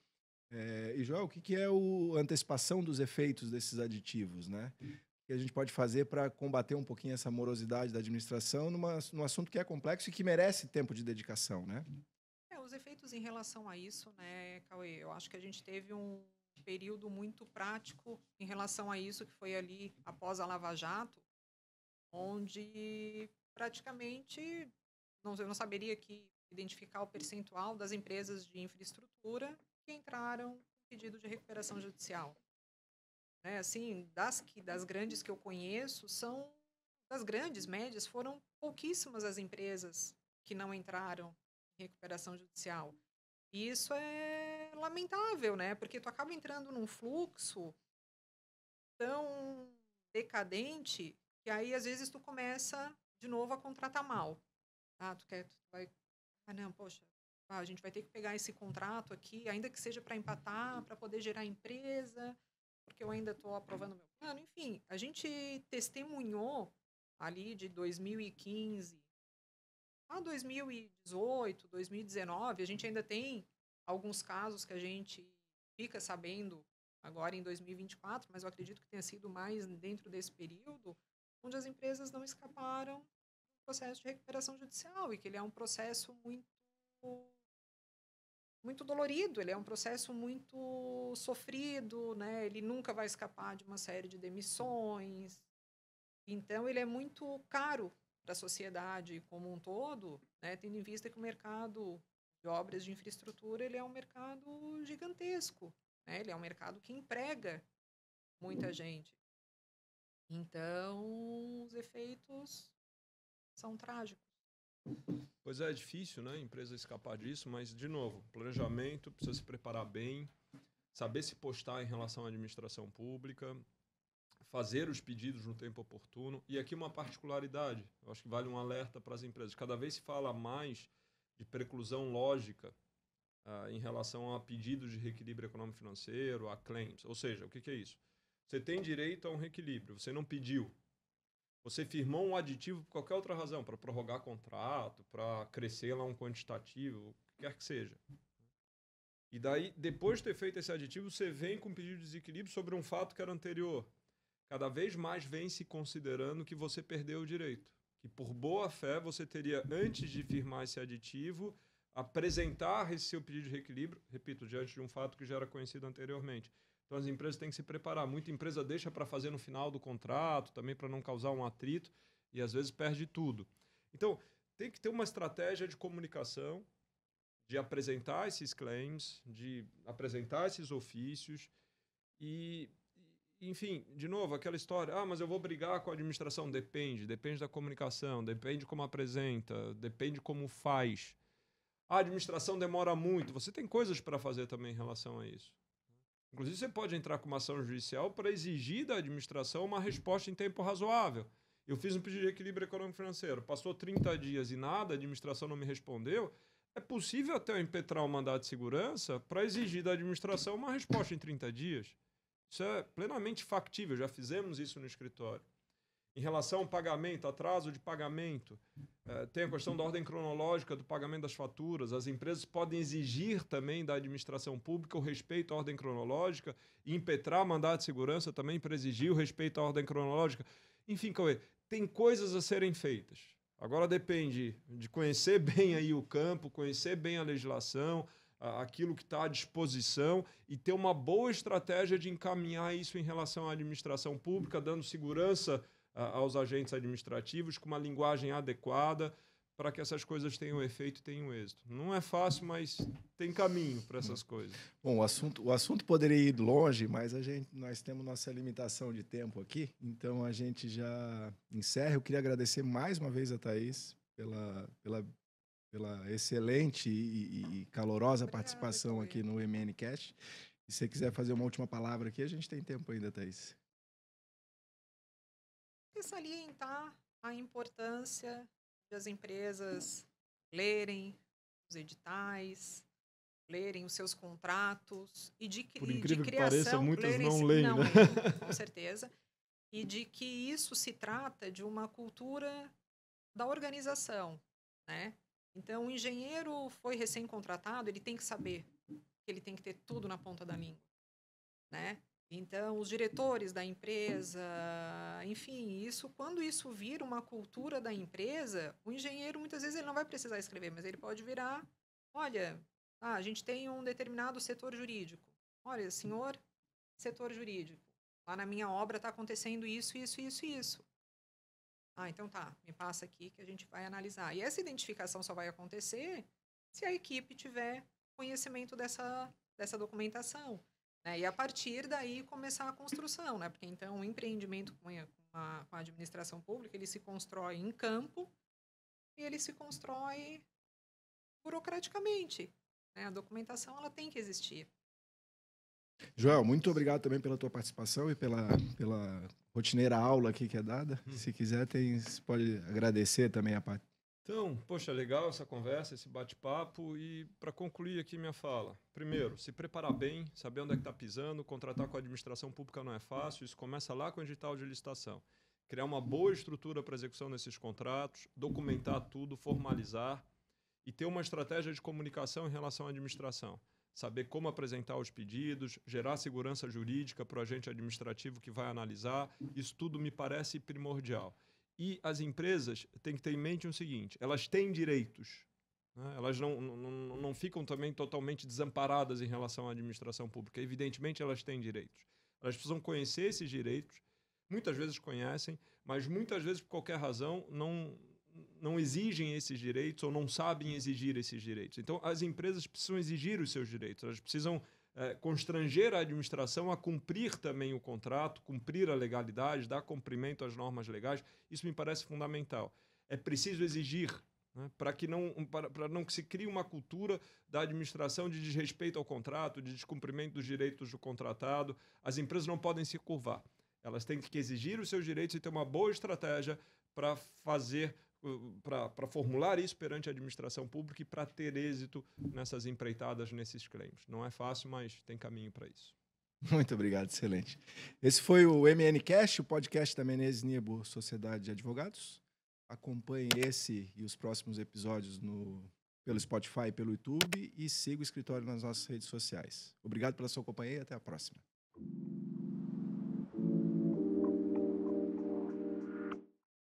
E, Joel, o que é a antecipação dos efeitos desses aditivos, né? O que a gente pode fazer para combater um pouquinho essa morosidade da administração num assunto que é complexo e que merece tempo de dedicação, né? Os efeitos em relação a isso, né, Cauê? Eu acho que a gente teve um período muito prático em relação a isso, que foi ali após a Lava Jato, onde praticamente eu não saberia identificar o percentual das empresas de infraestrutura que entraram com pedido de recuperação judicial. Né, assim, das grandes que eu conheço, das grandes, médias, foram pouquíssimas as empresas que não entraram em recuperação judicial. E isso é lamentável, né? Porque tu acaba entrando num fluxo tão decadente que aí, às vezes, tu começa de novo a contratar mal. Não, poxa, a gente vai ter que pegar esse contrato aqui, ainda que seja para empatar, para poder gerar empresa, porque eu ainda estou aprovando meu plano. Enfim, a gente testemunhou ali de 2015 a 2018, 2019, a gente ainda tem alguns casos que a gente fica sabendo agora em 2024, mas eu acredito que tenha sido mais dentro desse período, onde as empresas não escaparam do processo de recuperação judicial, e que ele é um processo muito dolorido, ele é um processo muito sofrido, né? Ele nunca vai escapar de uma série de demissões. Então, ele é muito caro para a sociedade como um todo, né? Tendo em vista que o mercado de obras de infraestrutura ele é um mercado gigantesco, né? Ele é um mercado que emprega muita gente. Então, os efeitos são trágicos. Pois é difícil, né? A empresa escapar disso, mas, de novo, planejamento, precisa se preparar bem, saber se postar em relação à administração pública, fazer os pedidos no tempo oportuno. E aqui uma particularidade, eu acho que vale um alerta para as empresas. Cada vez se fala mais de preclusão lógica em relação a pedidos de reequilíbrio econômico-financeiro, a claims. Ou seja, o que é isso? Você tem direito a um reequilíbrio, você não pediu. Você firmou um aditivo por qualquer outra razão, para prorrogar contrato, para crescer lá um quantitativo, o que quer que seja. E daí, depois de ter feito esse aditivo, você vem com um pedido de desequilíbrio sobre um fato que era anterior. Cada vez mais vem se considerando que você perdeu o direito. Que por boa fé você teria, antes de firmar esse aditivo, apresentar esse seu pedido de reequilíbrio, repito, diante de um fato que já era conhecido anteriormente. Então as empresas têm que se preparar. Muita empresa deixa para fazer no final do contrato, também para não causar um atrito, e às vezes perde tudo. Então, tem que ter uma estratégia de comunicação, de apresentar esses claims, de apresentar esses ofícios e, enfim, de novo, aquela história, mas eu vou brigar com a administração. Depende da comunicação, depende como apresenta, depende como faz. A administração demora muito, você tem coisas para fazer também em relação a isso. Inclusive, você pode entrar com uma ação judicial para exigir da administração uma resposta em tempo razoável. Eu fiz um pedido de equilíbrio econômico-financeiro, passou 30 dias e nada, a administração não me respondeu. É possível até eu impetrar um mandado de segurança para exigir da administração uma resposta em 30 dias. Isso é plenamente factível, já fizemos isso no escritório. Em relação ao pagamento, atraso de pagamento, tem a questão da ordem cronológica do pagamento das faturas. As empresas podem exigir também da administração pública o respeito à ordem cronológica e impetrar mandato de segurança também para exigir o respeito à ordem cronológica. Enfim, Cauê, tem coisas a serem feitas. Agora depende de conhecer bem aí o campo, conhecer bem a legislação, aquilo que está à disposição e ter uma boa estratégia de encaminhar isso em relação à administração pública, dando segurança aos agentes administrativos com uma linguagem adequada para que essas coisas tenham efeito e tenham êxito. Não é fácil, mas tem caminho para essas coisas. Bom, o assunto poderia ir longe, mas nós temos nossa limitação de tempo aqui, então a gente já encerra. Eu queria agradecer mais uma vez a Thaís pela excelente e calorosa participação aqui no MNCast. E se você quiser fazer uma última palavra aqui, a gente tem tempo ainda, Thaís. Salientar a importância de as empresas lerem os editais, lerem os seus contratos e de criação... Por incrível que pareça, muitas não leem, né? Com certeza. E de que isso se trata de uma cultura da organização, né? Então, o engenheiro foi recém-contratado, ele tem que saber que ele tem que ter tudo na ponta da língua, né? Então, os diretores da empresa, enfim, quando isso vira uma cultura da empresa, o engenheiro, muitas vezes, ele não vai precisar escrever, mas ele pode virar, olha, a gente tem um determinado setor jurídico. Olha, senhor, setor jurídico, lá na minha obra está acontecendo isso. Então tá, me passa aqui que a gente vai analisar. E essa identificação só vai acontecer se a equipe tiver conhecimento dessa documentação. Né? E a partir daí começar a construção, né? Porque então o empreendimento com a administração pública, ele se constrói em campo e ele se constrói burocraticamente. Né? A documentação ela tem que existir. Joel, muito obrigado também pela tua participação e pela rotineira aula aqui que é dada. Se quiser, você pode agradecer também a parte. Então, poxa, legal essa conversa, esse bate-papo. E para concluir aqui minha fala, primeiro, se preparar bem, saber onde é que está pisando, contratar com a administração pública não é fácil, isso começa lá com o edital de licitação. Criar uma boa estrutura para execução desses contratos, documentar tudo, formalizar e ter uma estratégia de comunicação em relação à administração. Saber como apresentar os pedidos, gerar segurança jurídica para o agente administrativo que vai analisar, isso tudo me parece primordial. E as empresas têm que ter em mente o seguinte, elas têm direitos, né? Elas não ficam também totalmente desamparadas em relação à administração pública. Evidentemente, elas têm direitos. Elas precisam conhecer esses direitos, muitas vezes conhecem, mas muitas vezes, por qualquer razão, não exigem esses direitos ou não sabem exigir esses direitos. Então, as empresas precisam exigir os seus direitos, elas precisam constranger a administração a cumprir também o contrato, cumprir a legalidade, dar cumprimento às normas legais. Isso me parece fundamental. É preciso exigir, né, para não que se crie uma cultura da administração de desrespeito ao contrato, de descumprimento dos direitos do contratado. As empresas não podem se curvar. Elas têm que exigir os seus direitos e ter uma boa estratégia para formular isso perante a administração pública e para ter êxito nessas empreitadas, nesses claims. Não é fácil, mas tem caminho para isso. Muito obrigado, excelente. Esse foi o MNCast, o podcast da Menezes Niebuhr Sociedade de Advogados. Acompanhe esse e os próximos episódios pelo Spotify e pelo YouTube e siga o escritório nas nossas redes sociais. Obrigado pela sua companhia e até a próxima.